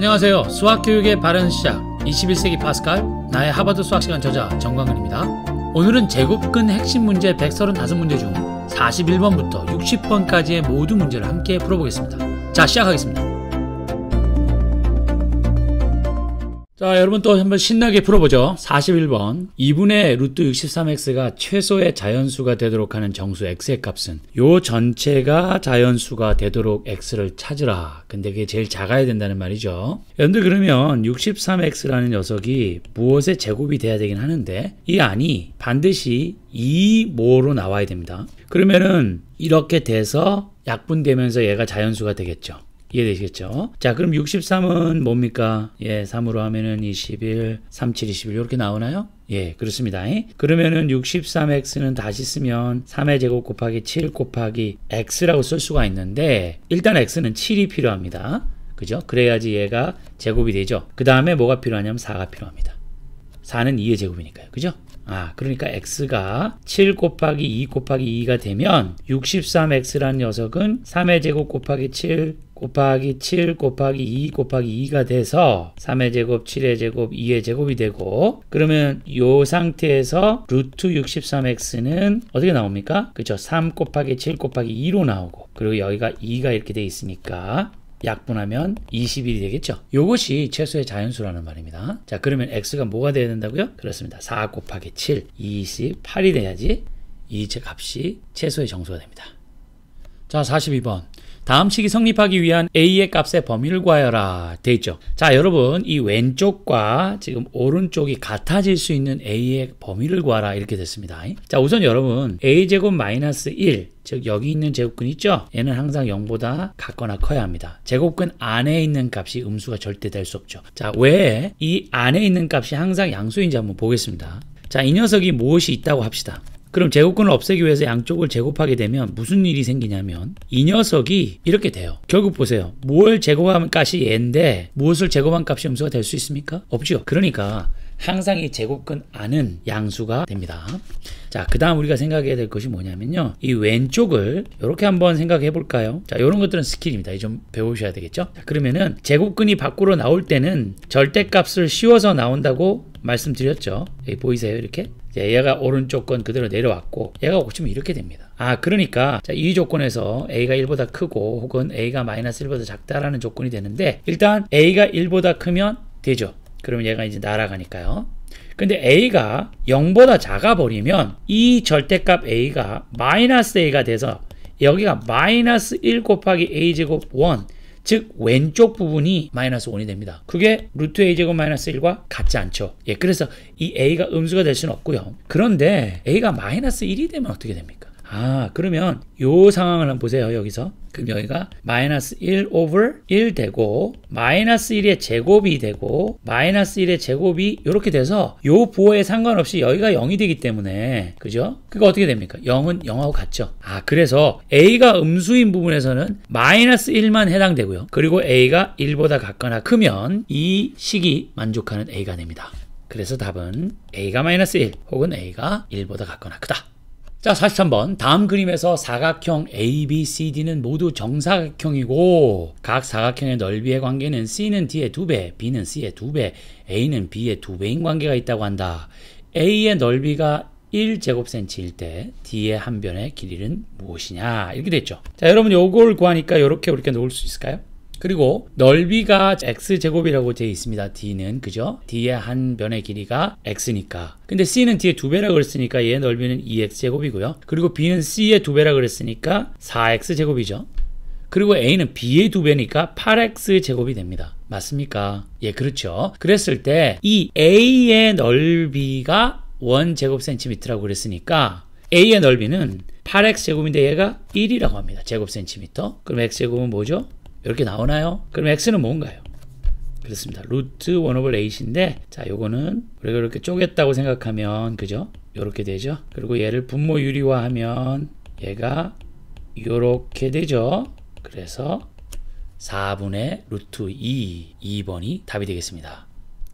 안녕하세요. 수학교육의 바른 시작 21세기 파스칼 나의 하버드 수학시간 저자 정광근입니다. 오늘은 제곱근 핵심 문제 135문제 중 41번부터 60번까지의 모두 문제를 함께 풀어보겠습니다. 자, 시작하겠습니다. 자, 여러분 또 한번 신나게 풀어보죠. 41번 2분의 루트 63x가 최소의 자연수가 되도록 하는 정수 x의 값은 요 전체가 자연수가 되도록 x를 찾으라. 근데 그게 제일 작아야 된다는 말이죠. 여러분들 그러면 63x라는 녀석이 무엇의 제곱이 돼야 되긴 하는데 이 안이 반드시 2모로 나와야 됩니다. 그러면은 이렇게 돼서 약분되면서 얘가 자연수가 되겠죠. 이해되시겠죠? 자, 그럼 63은 뭡니까? 예, 3으로 하면은 21, 37, 21 이렇게 나오나요? 예, 그렇습니다. 그러면은 63x는 다시 쓰면 3의 제곱 곱하기 7 곱하기 x라고 쓸 수가 있는데 일단 x는 7이 필요합니다. 그죠? 그래야지 얘가 제곱이 되죠. 그 다음에 뭐가 필요하냐면 4가 필요합니다. 4는 2의 제곱이니까요. 그죠? 그러니까 x가 7 곱하기 2 곱하기 2가 되면 63x라는 녀석은 3의 제곱 곱하기 7 곱하기 7 곱하기 2 곱하기 2가 돼서 3의 제곱, 7의 제곱, 2의 제곱이 되고 그러면 이 상태에서 루트 63x는 어떻게 나옵니까? 그죠? 3 곱하기 7 곱하기 2로 나오고 그리고 여기가 2가 이렇게 돼 있으니까 약분하면 21이 되겠죠. 이것이 최소의 자연수라는 말입니다. 자, 그러면 x가 뭐가 돼야 된다고요? 그렇습니다. 4 곱하기 7, 28이 돼야지 이 값이 최소의 정수가 됩니다. 자, 42번. 다음 식이 성립하기 위한 a의 값의 범위를 구하여라 돼 있죠. 자, 여러분 이 왼쪽과 지금 오른쪽이 같아질 수 있는 a의 범위를 구하라 이렇게 됐습니다. 자, 우선 여러분 a제곱 마이너스 1 즉 여기 있는 제곱근 있죠? 얘는 항상 0보다 같거나 커야 합니다. 제곱근 안에 있는 값이 음수가 절대 될 수 없죠. 자, 왜 이 안에 있는 값이 항상 양수인지 한번 보겠습니다. 자, 이 녀석이 무엇이 있다고 합시다. 그럼 제곱근을 없애기 위해서 양쪽을 제곱하게 되면 무슨 일이 생기냐면 이 녀석이 이렇게 돼요. 결국 보세요. 뭘 제곱한 값이 얘인데 무엇을 제곱한 값이 음수가 될 수 있습니까? 없죠. 그러니까 항상 이 제곱근 안은 양수가 됩니다. 자, 그 다음 우리가 생각해야 될 것이 뭐냐면요. 이 왼쪽을 이렇게 한번 생각해 볼까요? 자, 이런 것들은 스킬입니다. 좀 배우셔야 되겠죠? 자, 그러면은 제곱근이 밖으로 나올 때는 절대값을 씌워서 나온다고 말씀드렸죠. 여기 보이세요? 이렇게? 자, 얘가 오른쪽 건 그대로 내려왔고 얘가 고치면 이렇게 됩니다. 그러니까 자, 이 조건에서 a가 1보다 크고 혹은 a가 마이너스 1보다 작다라는 조건이 되는데 일단 a가 1보다 크면 되죠. 그러면 얘가 이제 날아가니까요. 근데 a가 0보다 작아 버리면 이 절대값 a가 마이너스 a가 돼서 여기가 마이너스 1 곱하기 a제곱 1 즉 왼쪽 부분이 마이너스 1이 됩니다. 그게 루트 a제곱 마이너스 1과 같지 않죠. 예, 그래서 이 a가 음수가 될 수는 없고요. 그런데 a가 마이너스 1이 되면 어떻게 됩니까? 그러면 요 상황을 한번 보세요. 여기서 그럼 여기가 마이너스 1 over 1 되고 마이너스 1의 제곱이 되고 마이너스 1의 제곱이 이렇게 돼서 요 부호에 상관없이 여기가 0이 되기 때문에 그죠? 그거 어떻게 됩니까? 0은 0하고 같죠. 그래서 a가 음수인 부분에서는 마이너스 1만 해당되고요. 그리고 a가 1보다 같거나 크면 이 식이 만족하는 a가 됩니다. 그래서 답은 a가 마이너스 1 혹은 a가 1보다 같거나 크다. 자, 43번. 다음 그림에서 사각형 A, B, C, D는 모두 정사각형이고 각 사각형의 넓이의 관계는 C는 D의 2배, B는 C의 2배, A는 B의 2배인 관계가 있다고 한다. A의 넓이가 1제곱센치일 때 D의 한 변의 길이는 무엇이냐 이렇게 됐죠. 자, 여러분 요걸 구하니까 이렇게 우리가 놓을 수 있을까요? 그리고 넓이가 x제곱이라고 되어 있습니다. D는 그죠? D의 한 변의 길이가 x니까. 근데 C는 D의 2배라고 그랬으니까 얘의 넓이는 2x제곱이고요. 그리고 B는 C의 2배라고 그랬으니까 4x제곱이죠. 그리고 A는 B의 2배니까 8x제곱이 됩니다. 맞습니까? 예, 그렇죠. 그랬을 때 이 A의 넓이가 1제곱센티미터라고 그랬으니까 A의 넓이는 8x제곱인데 얘가 1이라고 합니다. 제곱센티미터. 그럼 x제곱은 뭐죠? 이렇게 나오나요? 그럼 x는 뭔가요? 그렇습니다. 루트 1 over 8인데 자, 요거는 우리가 이렇게 쪼갰다고 생각하면 그죠? 요렇게 되죠? 그리고 얘를 분모 유리화하면 얘가 요렇게 되죠? 그래서 4분의 루트 2번이 답이 되겠습니다.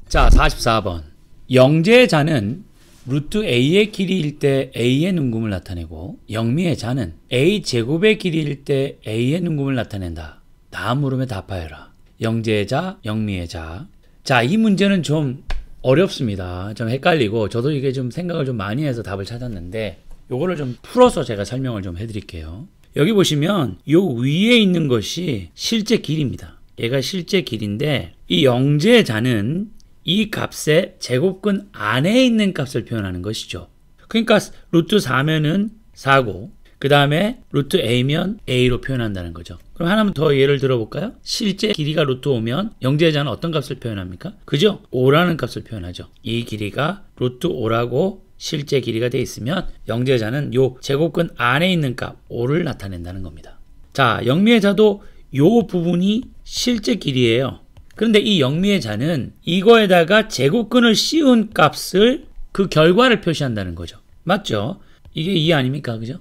자, 44번. 영재의 자는 루트 a의 길이일 때 a의 눈금을 나타내고 영미의 자는 a 제곱의 길이일 때 a의 눈금을 나타낸다. 다음 물음에 답하여라. 영재자, 영미의자. 자, 이 문제는 좀 어렵습니다. 좀 헷갈리고 저도 이게 좀 생각을 좀 많이 해서 답을 찾았는데 요거를 좀 풀어서 제가 설명을 좀 해드릴게요. 여기 보시면 요 위에 있는 것이 실제 길이입니다. 얘가 실제 길인데 이 영재자는 이 값의 제곱근 안에 있는 값을 표현하는 것이죠. 그러니까 루트 4면은 4고 그 다음에 루트 A면 A로 표현한다는 거죠. 그럼 하나만 더 예를 들어볼까요? 실제 길이가 루트 5면 영재자는 어떤 값을 표현합니까? 그죠? 5라는 값을 표현하죠. 이 길이가 루트 5라고 실제 길이가 돼 있으면 영재자는 요 제곱근 안에 있는 값 5를 나타낸다는 겁니다. 자, 영미의자도 요 부분이 실제 길이에요. 그런데 이 영미의자는 이거에다가 제곱근을 씌운 값을 그 결과를 표시한다는 거죠. 맞죠? 이게 이해 아닙니까? 그죠?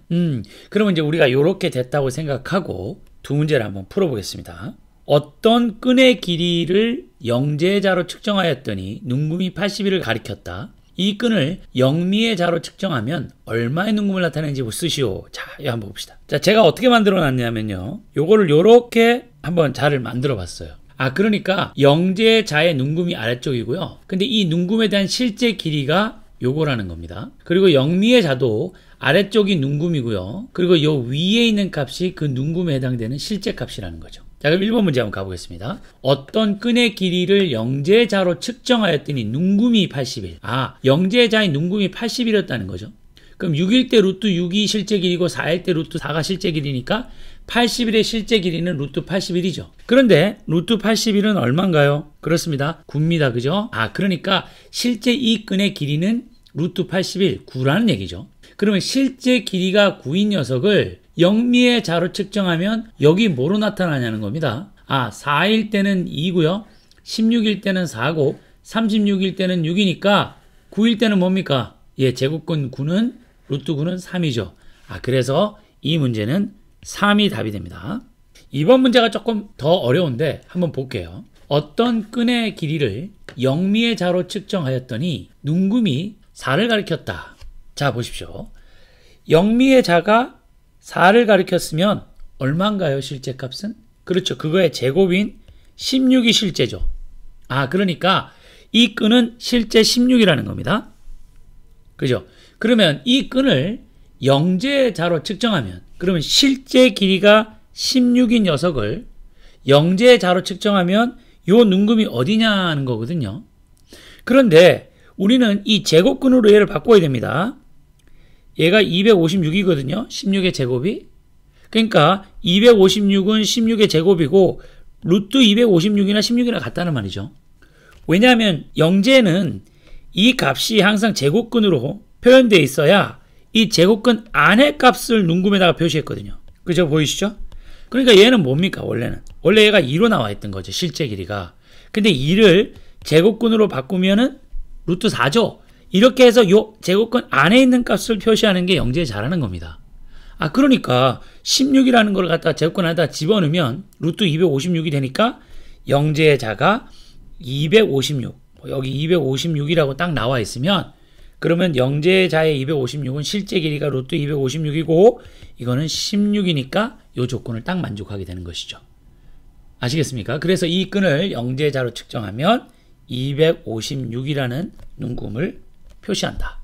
그러면 이제 우리가 요렇게 됐다고 생각하고 두 문제를 한번 풀어보겠습니다. 어떤 끈의 길이를 영재자로 측정하였더니 눈금이 81을 가리켰다. 이 끈을 영미의자로 측정하면 얼마의 눈금을 나타내는지 쓰시오. 자, 이거 한번 봅시다. 자, 제가 어떻게 만들어 놨냐면요. 요거를 요렇게 한번 자를 만들어 봤어요. 그러니까 영재자의 눈금이 아래쪽이고요. 근데 이 눈금에 대한 실제 길이가 요거라는 겁니다. 그리고 영미의자도 아래쪽이 눈금이고요. 그리고 요 위에 있는 값이 그 눈금에 해당되는 실제 값이라는 거죠. 자, 그럼 1번 문제 한번 가보겠습니다. 어떤 끈의 길이를 영재자로 측정하였더니 눈금이 81. 영재자의 눈금이 80이었다는 거죠. 그럼 6일 때 루트 6이 실제 길이고 4일 때 루트 4가 실제 길이니까 81의 실제 길이는 루트 81이죠. 그런데 루트 81은 얼마인가요? 그렇습니다. 9입니다. 그죠? 그러니까 실제 이 끈의 길이는 루트 81, 9라는 얘기죠. 그러면 실제 길이가 9인 녀석을 영미의자로 측정하면 여기 뭐로 나타나냐는 겁니다. 4일 때는 2고요. 16일 때는 4고 36일 때는 6이니까 9일 때는 뭡니까? 제곱근 9는 루트 9는 3이죠. 그래서 이 문제는 3이 답이 됩니다. 이번 문제가 조금 더 어려운데 한번 볼게요. 어떤 끈의 길이를 영미의자로 측정하였더니 눈금이 4를 가리켰다. 자, 보십시오. 영미의자가 4를 가리켰으면 얼마인가요? 실제 값은? 그렇죠. 그거의 제곱인 16이 실제죠. 그러니까 이 끈은 실제 16이라는 겁니다. 그죠? 그러면 이 끈을 영재자로 측정하면 그러면 실제 길이가 16인 녀석을 영재자로 측정하면 요 눈금이 어디냐는 거거든요. 그런데 우리는 이 제곱근으로 얘를 바꿔야 됩니다. 얘가 256이거든요. 16의 제곱이. 그러니까 256은 16의 제곱이고 루트 256이나 16이나 같다는 말이죠. 왜냐하면 영재는 이 값이 항상 제곱근으로 표현되어 있어야 이 제곱근 안의 값을 눈금에다가 표시했거든요. 그죠? 보이시죠? 그러니까 얘는 뭡니까? 원래 얘가 2로 나와 있던 거죠. 실제 길이가. 근데 2를 제곱근으로 바꾸면은 루트 4죠. 이렇게 해서 요 제곱근 안에 있는 값을 표시하는 게 영재자라는 겁니다. 그러니까 16이라는 걸 갖다가 제곱근 안에다 집어넣으면 루트 256이 되니까 영재자가 256. 여기 256이라고 딱 나와 있으면 그러면 영재자의 256은 실제 길이가 루트 256이고 이거는 16이니까 이 조건을 딱 만족하게 되는 것이죠. 아시겠습니까? 그래서 이 끈을 영재자로 측정하면 256이라는 눈금을 표시한다.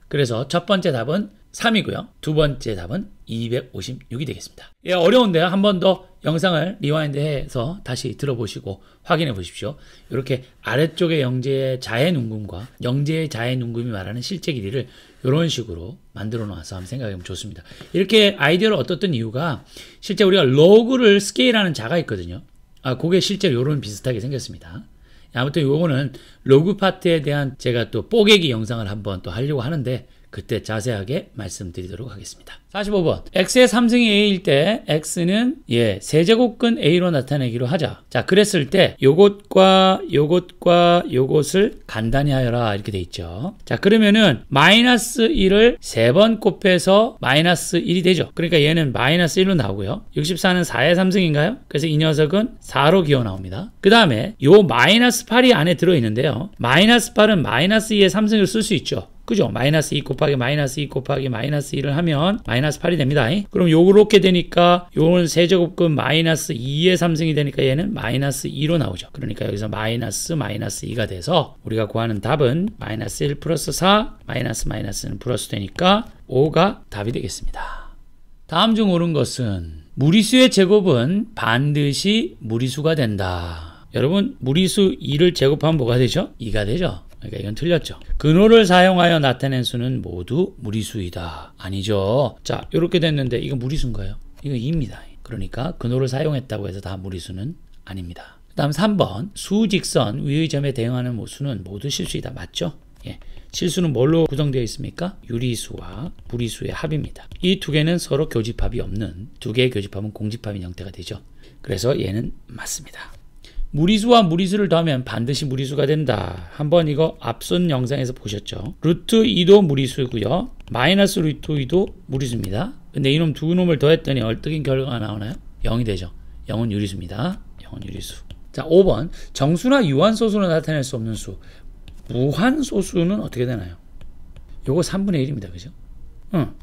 그래서 첫 번째 답은 3이고요. 두 번째 답은 256이 되겠습니다. 어려운데요. 한 번 더 영상을 리와인드해서 다시 들어보시고 확인해 보십시오. 이렇게 아래쪽에 영재자의 눈금과 영재자의 눈금이 말하는 실제 길이를 이런 식으로 만들어 놔서 한번 생각해 보면 좋습니다. 이렇게 아이디어를 얻었던 이유가 실제 우리가 로그를 스케일하는 자가 있거든요. 그게 실제로 이런 비슷하게 생겼습니다. 아무튼 요거는 로그 파트에 대한 제가 또 뽀개기 영상을 한번 또 하려고 하는데 그때 자세하게 말씀드리도록 하겠습니다. 45번. x의 3승이 a일 때 x는 세제곱근 a로 나타내기로 하자. 자, 그랬을 때 요것과 요것과 요것을 간단히 하여라 이렇게 돼 있죠. 자, 그러면은 마이너스 1을 3번 곱해서 마이너스 1이 되죠. 그러니까 얘는 마이너스 1로 나오고요. 64는 4의 3승인가요? 그래서 이 녀석은 4로 기어 나옵니다. 그 다음에 요 마이너스 8이 안에 들어있는데요. 마이너스 8은 마이너스 2의 3승을 쓸 수 있죠. 그죠? 마이너스 2 곱하기 마이너스 2 곱하기 마이너스 1을 하면 마이너스 8이 됩니다. 그럼 요렇게 되니까 요거는 세제곱근 마이너스 2의 3승이 되니까 얘는 마이너스 2로 나오죠. 그러니까 여기서 마이너스 2가 돼서 우리가 구하는 답은 마이너스 1 플러스 4 마이너스는 플러스 되니까 5가 답이 되겠습니다. 다음 중 옳은 것은 무리수의 제곱은 반드시 무리수가 된다. 여러분 무리수 2를 제곱하면 뭐가 되죠? 2가 되죠. 그러니까 이건 틀렸죠. 근호를 사용하여 나타낸 수는 모두 무리수이다. 아니죠. 자, 이렇게 됐는데 이거 무리수인가요? 이거 2입니다. 그러니까 근호를 사용했다고 해서 다 무리수는 아닙니다. 그 다음 3번 수직선 위의 점에 대응하는 수는 모두 실수이다. 맞죠? 예. 실수는 뭘로 구성되어 있습니까? 유리수와 무리수의 합입니다. 이 두 개는 서로 교집합이 없는 두 개의 교집합은 공집합인 형태가 되죠. 그래서 얘는 맞습니다. 무리수와 무리수를 더하면 반드시 무리수가 된다. 한번 이거 앞선 영상에서 보셨죠? 루트 2도 무리수고요. 마이너스 루트 2도 무리수입니다. 근데 이놈 두 놈을 더했더니 얼뜨긴 결과가 나오나요? 0이 되죠. 0은 유리수입니다. 0은 유리수. 자, 5번 정수나 유한소수로 나타낼 수 없는 수. 무한소수는 어떻게 되나요? 요거 3분의 1입니다. 그죠?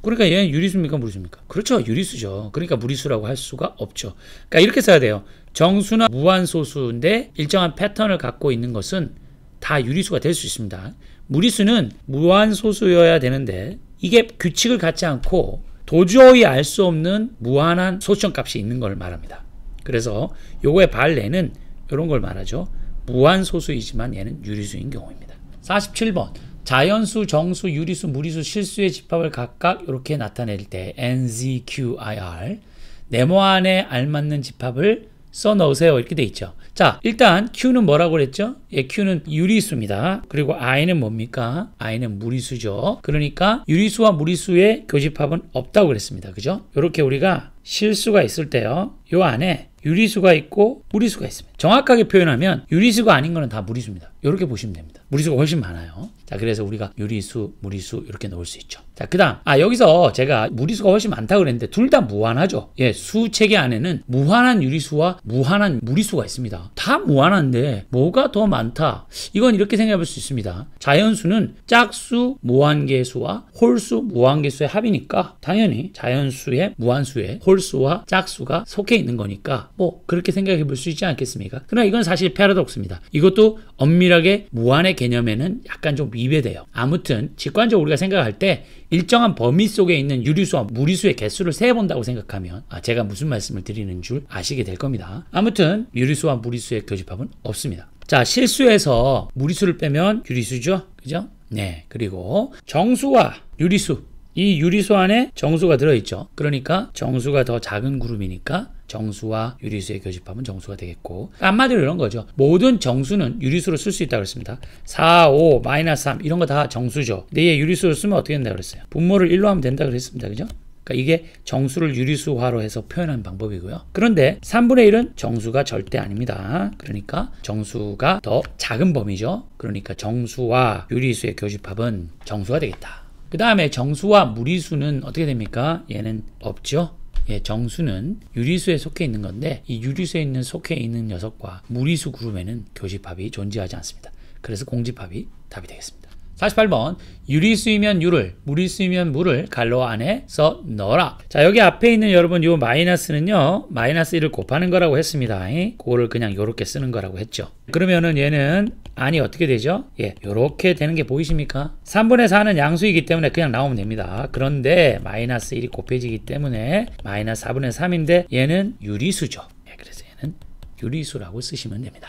그러니까 얘는 유리수입니까? 무리수입니까? 그렇죠. 유리수죠. 그러니까 무리수라고 할 수가 없죠. 그러니까 이렇게 써야 돼요. 정수나 무한소수인데 일정한 패턴을 갖고 있는 것은 다 유리수가 될 수 있습니다. 무리수는 무한소수여야 되는데 이게 규칙을 갖지 않고 도저히 알 수 없는 무한한 소수점 값이 있는 걸 말합니다. 그래서 요거의 발레는 이런 걸 말하죠. 무한소수이지만 얘는 유리수인 경우입니다. 47번 자연수, 정수, 유리수, 무리수, 실수의 집합을 각각 이렇게 나타낼 때 NZQIR 네모 안에 알맞는 집합을 써 넣으세요. 이렇게 돼 있죠. 자, 일단 Q는 뭐라고 그랬죠? 예, Q는 유리수입니다. 그리고 I는 뭡니까? I는 무리수죠. 그러니까 유리수와 무리수의 교집합은 없다고 그랬습니다. 그죠? 이렇게 우리가 실수가 있을 때요. 요 안에 유리수가 있고 무리수가 있습니다. 정확하게 표현하면 유리수가 아닌 거는 다 무리수입니다. 이렇게 보시면 됩니다. 무리수가 훨씬 많아요. 자, 그래서 우리가 유리수, 무리수 이렇게 넣을 수 있죠. 자, 그 다음 여기서 제가 무리수가 훨씬 많다고 그랬는데 둘 다 무한하죠. 예, 수체계 안에는 무한한 유리수와 무한한 무리수가 있습니다. 다 무한한데 뭐가 더 많다? 이건 이렇게 생각해 볼 수 있습니다. 자연수는 짝수 무한계수와 홀수 무한계수의 합이니까 당연히 자연수의 무한수의 홀수와 짝수가 속해 있는 거니까 뭐 그렇게 생각해 볼 수 있지 않겠습니까? 그러나 이건 사실 패러독스입니다. 이것도 엄밀하게 무한의 개념에는 약간 좀 위배돼요. 아무튼 직관적으로 우리가 생각할 때 일정한 범위 속에 있는 유리수와 무리수의 개수를 세본다고 생각하면 제가 무슨 말씀을 드리는 줄 아시게 될 겁니다. 아무튼 유리수와 무리수의 교집합은 없습니다. 자, 실수에서 무리수를 빼면 유리수죠. 그죠? 네. 그리고 정수와 유리수, 이 유리수 안에 정수가 들어있죠. 그러니까 정수가 더 작은 그룹이니까 정수와 유리수의 교집합은 정수가 되겠고, 한마디로 이런 거죠. 모든 정수는 유리수로 쓸 수 있다고 그랬습니다. 4, 5, 마이너스 3 이런 거 다 정수죠. 근데 얘 유리수로 쓰면 어떻게 된다고 그랬어요? 분모를 1로 하면 된다고 그랬습니다. 그죠? 그러니까 이게 정수를 유리수화로 해서 표현한 방법이고요. 그런데 3분의 1은 정수가 절대 아닙니다. 그러니까 정수가 더 작은 범위죠. 그러니까 정수와 유리수의 교집합은 정수가 되겠다. 그 다음에 정수와 무리수는 어떻게 됩니까? 얘는 없죠. 예, 정수는 유리수에 속해 있는 건데 이 유리수에 속해 있는 녀석과 무리수 그룹에는 교집합이 존재하지 않습니다. 그래서 공집합이 답이 되겠습니다. 48번 유리수이면 유를, 무리수이면 무를 괄호 안에서 넣어라. 자, 여기 앞에 있는 여러분 요 마이너스는요 마이너스 1을 곱하는 거라고 했습니다. 그거를 그냥 요렇게 쓰는 거라고 했죠. 그러면은 얘는 안이 어떻게 되죠? 예, 요렇게 되는 게 보이십니까? 3분의 4는 양수이기 때문에 그냥 나오면 됩니다. 그런데 마이너스 1이 곱해지기 때문에 마이너스 4분의 3인데 얘는 유리수죠. 예, 그래서 얘는 유리수라고 쓰시면 됩니다.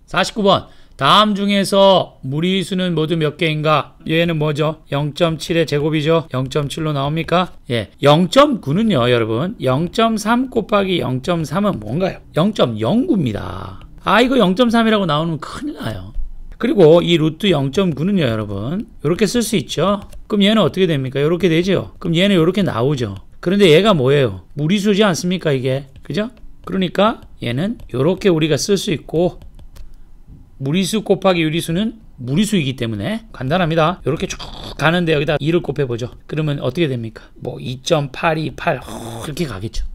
49번 다음 중에서 무리수는 모두 몇 개인가? 얘는 뭐죠? 0.7의 제곱이죠? 0.7로 나옵니까? 예, 0.9는요 여러분 0.3 곱하기 0.3은 뭔가요? 0.09입니다. 이거 0.3이라고 나오면 큰일 나요. 그리고 이 루트 0.9는요 여러분 이렇게 쓸 수 있죠? 그럼 얘는 어떻게 됩니까? 이렇게 되죠? 그럼 얘는 이렇게 나오죠? 그런데 얘가 뭐예요? 무리수지 않습니까 이게? 그죠? 그러니까 얘는 이렇게 우리가 쓸 수 있고 무리수 곱하기 유리수는 무리수이기 때문에 간단합니다. 이렇게 쭉 가는데 여기다 2를 곱해보죠. 그러면 어떻게 됩니까? 뭐 2.828 이렇게 가겠죠.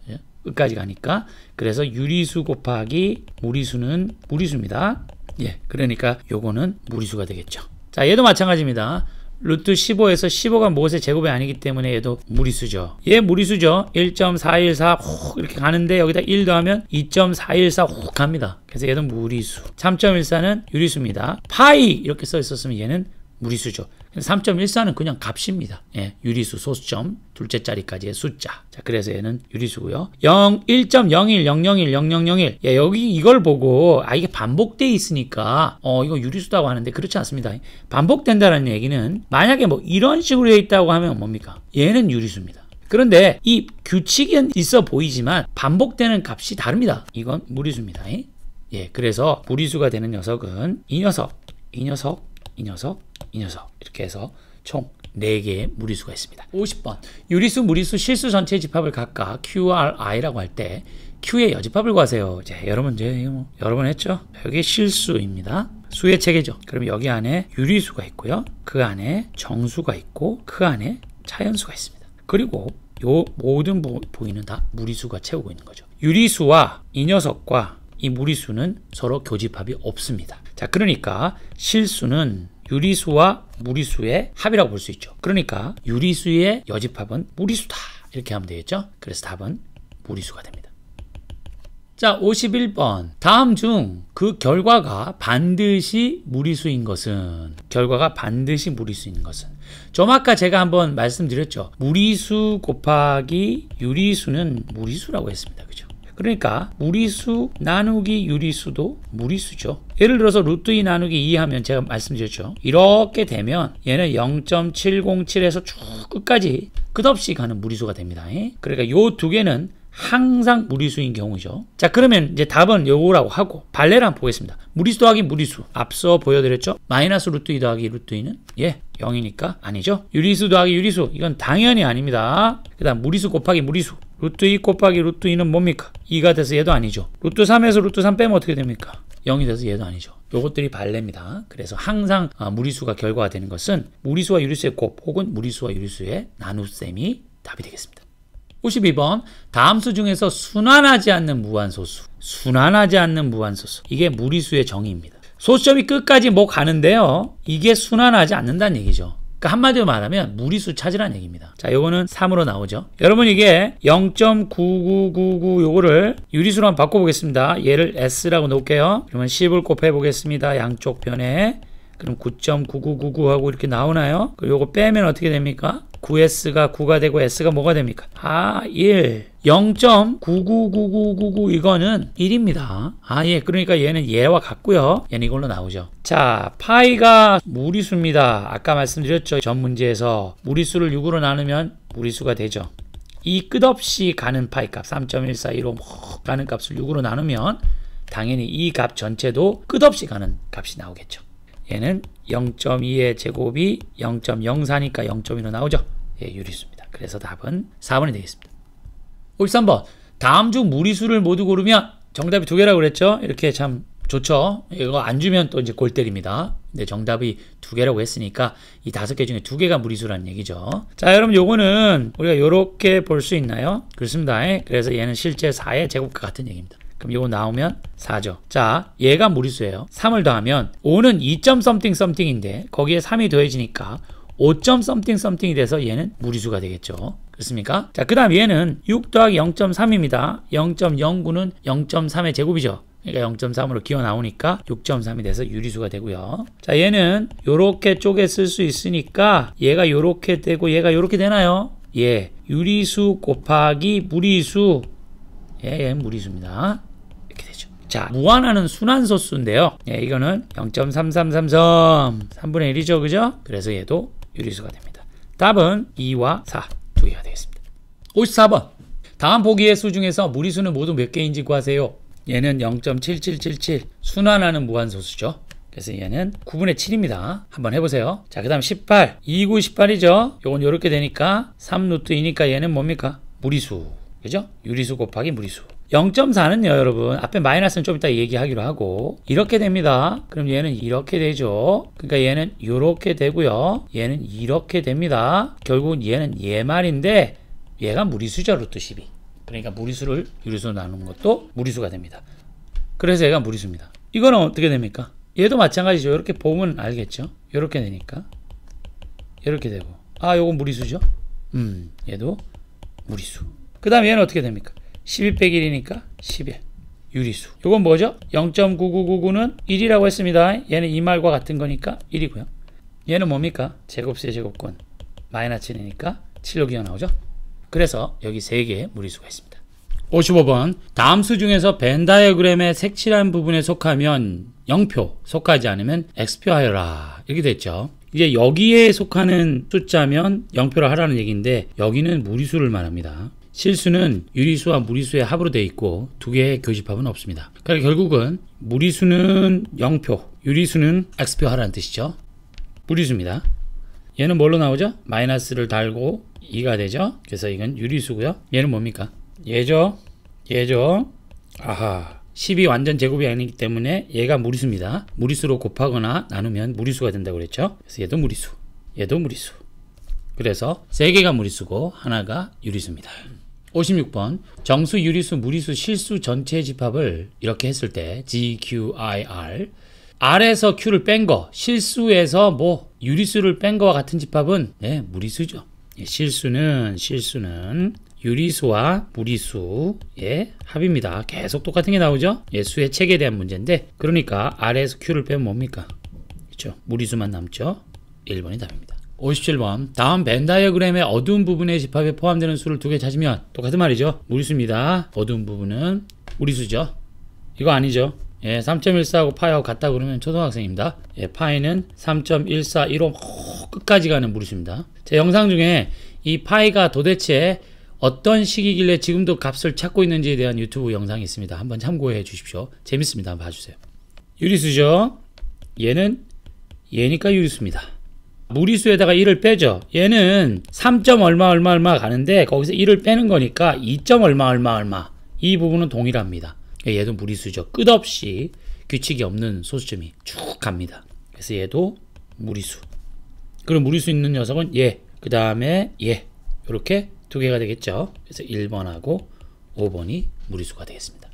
예? 끝까지 가니까. 그래서 유리수 곱하기 무리수는 무리수입니다. 예, 그러니까 요거는 무리수가 되겠죠. 자, 얘도 마찬가지입니다. 루트 15에서 15가 무엇의 제곱이 아니기 때문에 얘도 무리수죠. 얘 무리수죠. 1.414 훅 이렇게 가는데 여기다 1 더하면 2.414 훅 갑니다. 그래서 얘도 무리수. 3.14는 유리수입니다. 파이 이렇게 써 있었으면 얘는 무리수죠. 3.14는 그냥 값입니다. 예, 유리수 소수점 둘째 자리까지의 숫자. 자, 그래서 얘는 유리수고요. 1.01, 001, 0001. 예, 여기 이걸 보고 이게 반복돼 있으니까 이거 유리수다고 하는데 그렇지 않습니다. 반복된다는 얘기는 만약에 뭐 이런 식으로 돼 있다고 하면 뭡니까? 얘는 유리수입니다. 그런데 이 규칙은 있어 보이지만 반복되는 값이 다릅니다. 이건 무리수입니다. 예, 그래서 무리수가 되는 녀석은 이 녀석, 이 녀석, 이 녀석, 이 녀석 이렇게 해서 총 4개의 무리수가 있습니다. 50번 유리수, 무리수, 실수 전체의 집합을 각각 QRI라고 할 때 Q의 여집합을 구하세요. 자, 여러분 여러 번 했죠? 여기 실수입니다. 수의 체계죠. 그럼 여기 안에 유리수가 있고요. 그 안에 정수가 있고 그 안에 자연수가 있습니다. 그리고 요 모든 보이는 다 무리수가 채우고 있는 거죠. 유리수와 이 녀석과 이 무리수는 서로 교집합이 없습니다. 자, 그러니까 실수는 유리수와 무리수의 합이라고 볼 수 있죠. 그러니까 유리수의 여집합은 무리수다 이렇게 하면 되겠죠. 그래서 답은 무리수가 됩니다. 자, 51번 다음 중 그 결과가 반드시 무리수인 것은 좀 아까 제가 한번 말씀드렸죠. 무리수 곱하기 유리수는 무리수라고 했습니다. 그죠? 그러니까 무리수 나누기 유리수도 무리수죠. 예를 들어서 루트 2 나누기 2 하면 제가 말씀드렸죠. 이렇게 되면 얘는 0.707에서 쭉 끝까지 끝없이 가는 무리수가 됩니다. 그러니까 요 두 개는 항상 무리수인 경우죠. 자, 그러면 이제 답은 요거라고 하고 발레를 한번 보겠습니다. 무리수 더하기 무리수 앞서 보여드렸죠. 마이너스 루트 2 더하기 루트 2는 0이니까 아니죠. 유리수 더하기 유리수 이건 당연히 아닙니다. 그 다음 무리수 곱하기 무리수 루트 2 곱하기 루트 2는 뭡니까? 2가 돼서 얘도 아니죠. 루트 3에서 루트 3 빼면 어떻게 됩니까? 0이 돼서 얘도 아니죠. 요것들이 발레입니다. 그래서 항상 무리수가 결과가 되는 것은 무리수와 유리수의 곱 혹은 무리수와 유리수의 나눗셈이 답이 되겠습니다. 52번 다음 수 중에서 순환하지 않는 무한소수 이게 무리수의 정의입니다. 소수점이 끝까지 뭐 가는데요. 이게 순환하지 않는다는 얘기죠. 그러니까 한마디로 말하면 무리수 찾으라는 얘기입니다. 자, 요거는 3으로 나오죠. 여러분 이게 0.9999 요거를 유리수로 한번 바꿔보겠습니다. 얘를 S라고 놓을게요. 그러면 10을 곱해보겠습니다. 양쪽 변에. 그럼 9.9999 하고 이렇게 나오나요? 그리고 요거 빼면 어떻게 됩니까? 9S가 9가 되고 S가 뭐가 됩니까? 1. 0.999999 이거는 1입니다. 예. 그러니까 얘는 얘와 같고요. 얘는 이걸로 나오죠. 자, 파이가 무리수입니다. 아까 말씀드렸죠. 전 문제에서 무리수를 6으로 나누면 무리수가 되죠. 이 끝없이 가는 파이 값 3.1415 가는 값을 6으로 나누면 당연히 이 값 전체도 끝없이 가는 값이 나오겠죠. 얘는 0.2의 제곱이 0.04니까 0.1로 나오죠. 예, 유리수입니다. 그래서 답은 4번이 되겠습니다. 53번 다음 중 무리수를 모두 고르면 정답이 2개라고 그랬죠. 이렇게 참 좋죠. 이거 안 주면 또 이제 골 때립니다. 근데 정답이 2개라고 했으니까 이 5개 중에 2개가 무리수라는 얘기죠. 자, 여러분 요거는 우리가 이렇게 볼 수 있나요? 그렇습니다. 그래서 얘는 실제 4의 제곱과 같은 얘기입니다. 그럼 이거 나오면 4죠. 자, 얘가 무리수예요. 3을 더하면 5는 2.something인데 거기에 3이 더해지니까 5.something이 돼서 얘는 무리수가 되겠죠. 그렇습니까? 자, 그 다음 얘는 6 더하기 0.3입니다. 0.09는 0.3의 제곱이죠. 그러니까 0.3으로 기어 나오니까 6.3이 돼서 유리수가 되고요. 자, 얘는 요렇게 쪼개 쓸 수 있으니까 얘가 요렇게 되고 얘가 요렇게 되나요? 예, 유리수 곱하기 무리수. 예, 무리수입니다. 이렇게 되죠. 자, 무한하는 순환소수인데요. 예, 이거는 0.3333 3분의 1이죠. 그죠? 그래서 얘도 유리수가 됩니다. 답은 2와 4 두 개가 되겠습니다. 54번 다음 보기의 수 중에서 무리수는 모두 몇 개인지 구하세요. 얘는 0.7777 순환하는 무한소수죠. 그래서 얘는 9분의 7입니다. 한번 해보세요. 자, 그 다음 18 2, 9, 18이죠. 요건 요렇게 되니까 3 루트 2니까 얘는 뭡니까? 무리수. 그죠? 유리수 곱하기 무리수. 0.4는요 여러분 앞에 마이너스는 좀 이따 얘기하기로 하고 이렇게 됩니다. 그럼 얘는 이렇게 되죠. 그러니까 얘는 이렇게 되고요. 얘는 이렇게 됩니다. 결국은 얘는 얘 말인데 얘가 무리수죠. 루트 12. 그러니까 무리수를 유리수로 나누는 것도 무리수가 됩니다. 그래서 얘가 무리수입니다. 이거는 어떻게 됩니까? 얘도 마찬가지죠. 이렇게 보면 알겠죠. 이렇게 되니까 이렇게 되고, 요건 무리수죠. 얘도 무리수. 그 다음에 얘는 어떻게 됩니까? 12 빼기 1이니까 11. 유리수. 이건 뭐죠? 0.9999는 1이라고 했습니다. 얘는 이 말과 같은 거니까 1이고요. 얘는 뭡니까? 제곱수의 제곱권 마이너스 7이니까 7로 기어 나오죠. 그래서 여기 3개의 무리수가 있습니다. 55번. 다음 수 중에서 벤 다이어그램의 색칠한 부분에 속하면 0표, 속하지 않으면 X표 하여라. 이렇게 됐죠. 이제 여기에 속하는 숫자면 0표를 하라는 얘기인데 여기는 무리수를 말합니다. 실수는 유리수와 무리수의 합으로 되어 있고 두 개의 교집합은 없습니다. 그러니까 결국은 무리수는 0표, 유리수는 X표 하라는 뜻이죠. 무리수입니다. 얘는 뭘로 나오죠? 마이너스를 달고 2가 되죠. 그래서 이건 유리수고요. 얘는 뭡니까? 얘죠. 아하. 10이 완전 제곱이 아니기 때문에 얘가 무리수입니다. 무리수로 곱하거나 나누면 무리수가 된다고 그랬죠. 그래서 얘도 무리수, 얘도 무리수. 그래서 3개가 무리수고 하나가 유리수입니다. 56번. 정수, 유리수, 무리수, 실수 전체의 집합을 이렇게 했을 때 GQIR R에서 Q를 뺀 거, 실수에서 유리수를 뺀 거와 같은 집합은 무리수죠. 실수는 유리수와 무리수의 합입니다. 계속 똑같은 게 나오죠. 수의 책에 대한 문제인데 그러니까 R에서 Q를 빼면 뭡니까? 그렇죠. 무리수만 남죠. 1번이 답입니다. 57번. 다음 벤 다이어그램의 어두운 부분의 집합에 포함되는 수를 2개 찾으면 똑같은 말이죠. 무리수입니다. 어두운 부분은 무리수죠. 이거 아니죠. 3.14하고 파이하고 같다 그러면 초등학생입니다. 파이는 3.1415 끝까지 가는 무리수입니다. 제 영상 중에 이 파이가 도대체 어떤 식이길래 지금도 값을 찾고 있는지에 대한 유튜브 영상이 있습니다. 한번 참고해 주십시오. 재밌습니다. 한번 봐주세요. 유리수죠. 얘니까 유리수입니다. 무리수에다가 1을 빼죠. 얘는 3. 얼마 가는데 거기서 1을 빼는 거니까 2. 얼마 이 부분은 동일합니다. 얘도 무리수죠. 끝없이 규칙이 없는 소수점이 쭉 갑니다. 그래서 얘도 무리수. 그럼 무리수 있는 녀석은 얘, 그 다음에 얘, 이렇게 2개가 되겠죠. 그래서 1번하고 5번이 무리수가 되겠습니다.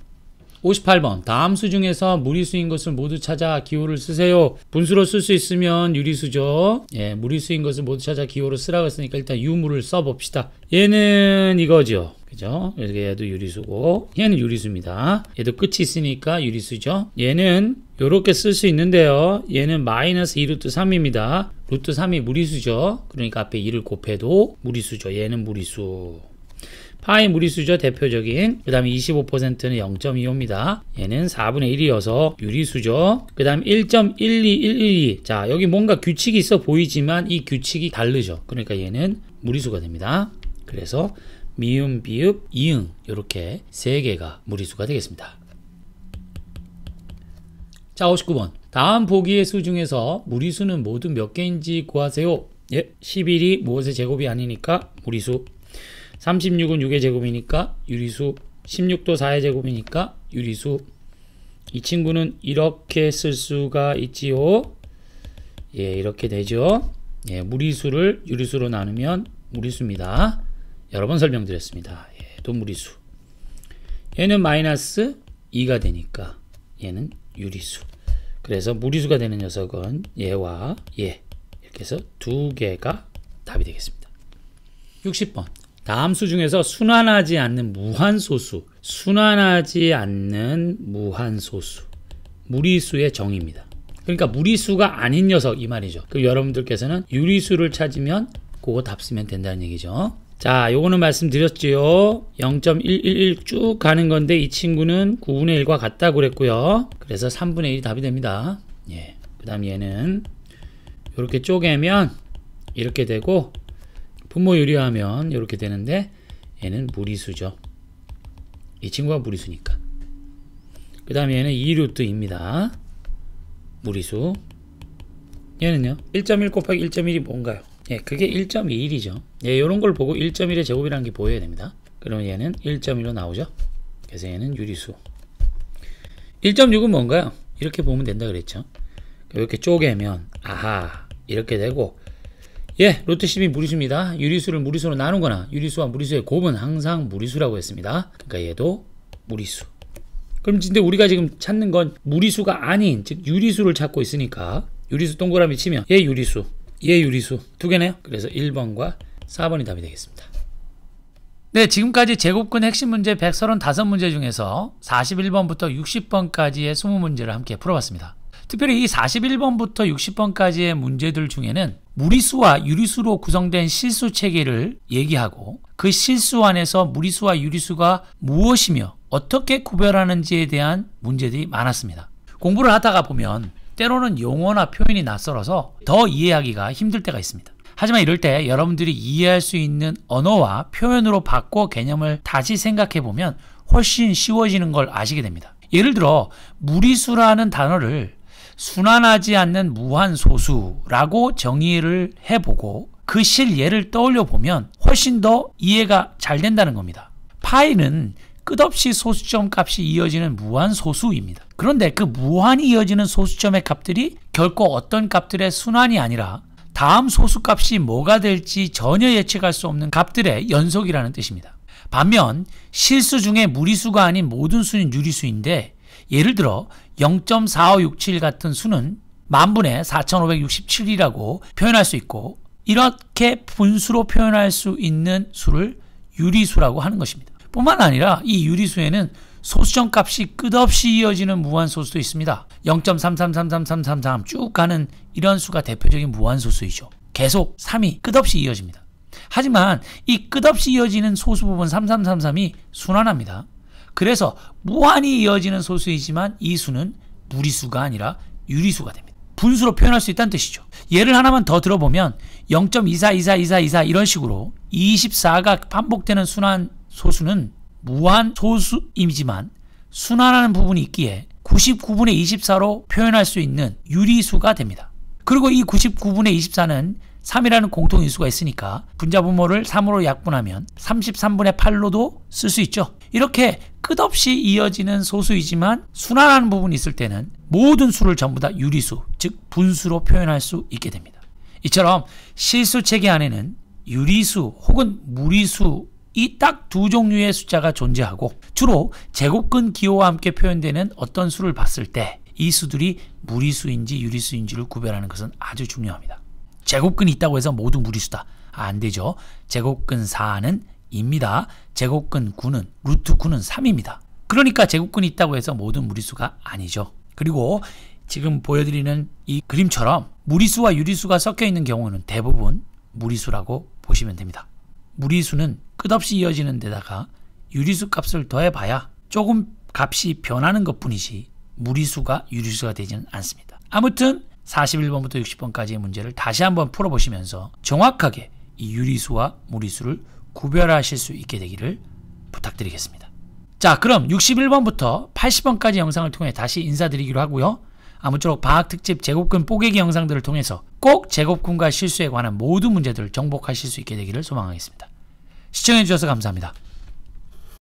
58번. 다음 수 중에서 무리수인 것을 모두 찾아 기호를 쓰세요. 분수로 쓸 수 있으면 유리수죠. 무리수인 것을 모두 찾아 기호로 쓰라고 했으니까 일단 유무를 써봅시다. 얘는 이거죠. 그죠? 얘도 유리수고 얘는 유리수입니다. 얘도 끝이 있으니까 유리수죠. 얘는 이렇게 쓸 수 있는데요. 얘는 마이너스 2루트 3입니다. 루트 3이 무리수죠. 그러니까 앞에 2를 곱해도 무리수죠. 얘는 무리수. 파이 무리수죠. 대표적인. 그 다음에 25%는 0.25입니다. 얘는 4분의 1이어서 유리수죠. 그 다음 1.12112. 자, 여기 뭔가 규칙이 있어 보이지만 이 규칙이 다르죠. 그러니까 얘는 무리수가 됩니다. 그래서 미음, 비읍, 이응 이렇게 3개가 무리수가 되겠습니다. 자, 59번. 다음 보기의 수 중에서 무리수는 모두 몇 개인지 구하세요. 11이 무엇의 제곱이 아니니까 무리수. 36은 6의 제곱이니까 유리수. 16도 4의 제곱이니까 유리수. 이 친구는 이렇게 쓸 수가 있지요. 이렇게 되죠. 무리수를 유리수로 나누면 무리수입니다. 여러 번 설명드렸습니다. 얘도 무리수. 얘는 마이너스 2가 되니까 얘는 유리수. 그래서 무리수가 되는 녀석은 얘와 얘 이렇게 해서 2개가 답이 되겠습니다. 60번. 다음 수 중에서 순환하지 않는 무한소수. 순환하지 않는 무한소수. 무리수의 정의입니다. 그러니까 무리수가 아닌 녀석 이 말이죠. 그럼 여러분들께서는 유리수를 찾으면 그거 답 쓰면 된다는 얘기죠. 자, 요거는 말씀드렸지요. 0.111 쭉 가는 건데 이 친구는 9분의 1과 같다고 그랬고요. 그래서 3분의 1이 답이 됩니다. 그 다음 얘는 이렇게 쪼개면 이렇게 되고 분모 유리하면 이렇게 되는데 얘는 무리수죠. 이 친구가 무리수니까. 그 다음 얘는 2루트입니다. 무리수. 얘는요. 1.1 곱하기 1.1이 뭔가요? 그게 1.21이죠. 이런 걸 보고 1.1의 제곱이라는 게 보여야 됩니다. 그러면 얘는 1.1로 나오죠. 그래서 얘는 유리수. 1.6은 뭔가요? 이렇게 보면 된다 그랬죠. 이렇게 쪼개면 아하 이렇게 되고 루트 10이 무리수입니다. 유리수를 무리수로 나누거나 유리수와 무리수의 곱은 항상 무리수라고 했습니다. 그러니까 얘도 무리수. 그럼 근데 우리가 지금 찾는 건 무리수가 아닌 즉 유리수를 찾고 있으니까 유리수 동그라미 치면 얘 유리수. 얘 유리수 두 개네요. 그래서 1번과 4번이 답이 되겠습니다. 네, 지금까지 제곱근 핵심 문제 135문제 중에서 41번부터 60번까지의 20문제를 함께 풀어봤습니다. 특별히 이 41번부터 60번까지의 문제들 중에는 무리수와 유리수로 구성된 실수 체계를 얘기하고 그 실수 안에서 무리수와 유리수가 무엇이며 어떻게 구별하는지에 대한 문제들이 많았습니다. 공부를 하다가 보면 때로는 용어나 표현이 낯설어서 더 이해하기가 힘들 때가 있습니다. 하지만 이럴 때 여러분들이 이해할 수 있는 언어와 표현으로 바꿔 개념을 다시 생각해보면 훨씬 쉬워지는 걸 아시게 됩니다. 예를 들어 무리수라는 단어를 순환하지 않는 무한소수라고 정의를 해보고 그 실예를 떠올려 보면 훨씬 더 이해가 잘 된다는 겁니다. 파이는 끝없이 소수점 값이 이어지는 무한소수입니다. 그런데 그 무한히 이어지는 소수점의 값들이 결코 어떤 값들의 순환이 아니라 다음 소수값이 뭐가 될지 전혀 예측할 수 없는 값들의 연속이라는 뜻입니다. 반면 실수 중에 무리수가 아닌 모든 수는 유리수인데 예를 들어 0.4567 같은 수는 만분의 4567이라고 표현할 수 있고 이렇게 분수로 표현할 수 있는 수를 유리수라고 하는 것입니다. 뿐만 아니라 이 유리수에는 소수점 값이 끝없이 이어지는 무한소수도 있습니다. 0.333333 쭉 가는 이런 수가 대표적인 무한소수이죠. 계속 3이 끝없이 이어집니다. 하지만 이 끝없이 이어지는 소수 부분 3333이 순환합니다. 그래서 무한히 이어지는 소수이지만 이 수는 무리수가 아니라 유리수가 됩니다. 분수로 표현할 수 있다는 뜻이죠. 예를 하나만 더 들어보면 0.24242424 이런 식으로 24가 반복되는 순환 소수는 무한 소수이지만 순환하는 부분이 있기에 99분의 24로 표현할 수 있는 유리수가 됩니다. 그리고 이 99분의 24는 3이라는 공통인수가 있으니까 분자분모를 3으로 약분하면 33분의 8로도 쓸 수 있죠. 이렇게 끝없이 이어지는 소수이지만 순환하는 부분이 있을 때는 모든 수를 전부 다 유리수, 즉 분수로 표현할 수 있게 됩니다. 이처럼 실수 체계 안에는 유리수 혹은 무리수 이 딱 두 종류의 숫자가 존재하고 주로 제곱근 기호와 함께 표현되는 어떤 수를 봤을 때 이 수들이 무리수인지 유리수인지를 구별하는 것은 아주 중요합니다. 제곱근이 있다고 해서 모두 무리수다. 안 되죠. 제곱근 4는 2입니다. 제곱근 9는 루트 9는 3입니다. 그러니까 제곱근이 있다고 해서 모든 무리수가 아니죠. 그리고 지금 보여드리는 이 그림처럼 무리수와 유리수가 섞여 있는 경우는 대부분 무리수라고 보시면 됩니다. 무리수는 끝없이 이어지는 데다가 유리수 값을 더해봐야 조금 값이 변하는 것뿐이지 무리수가 유리수가 되지는 않습니다. 아무튼 41번부터 60번까지의 문제를 다시 한번 풀어보시면서 정확하게 이 유리수와 무리수를 구별하실 수 있게 되기를 부탁드리겠습니다. 자, 그럼 61번부터 80번까지 영상을 통해 다시 인사드리기로 하고요. 아무쪼록 방학특집 제곱근 뽀개기 영상들을 통해서 꼭 제곱근과 실수에 관한 모든 문제들을 정복하실 수 있게 되기를 소망하겠습니다. 시청해주셔서 감사합니다.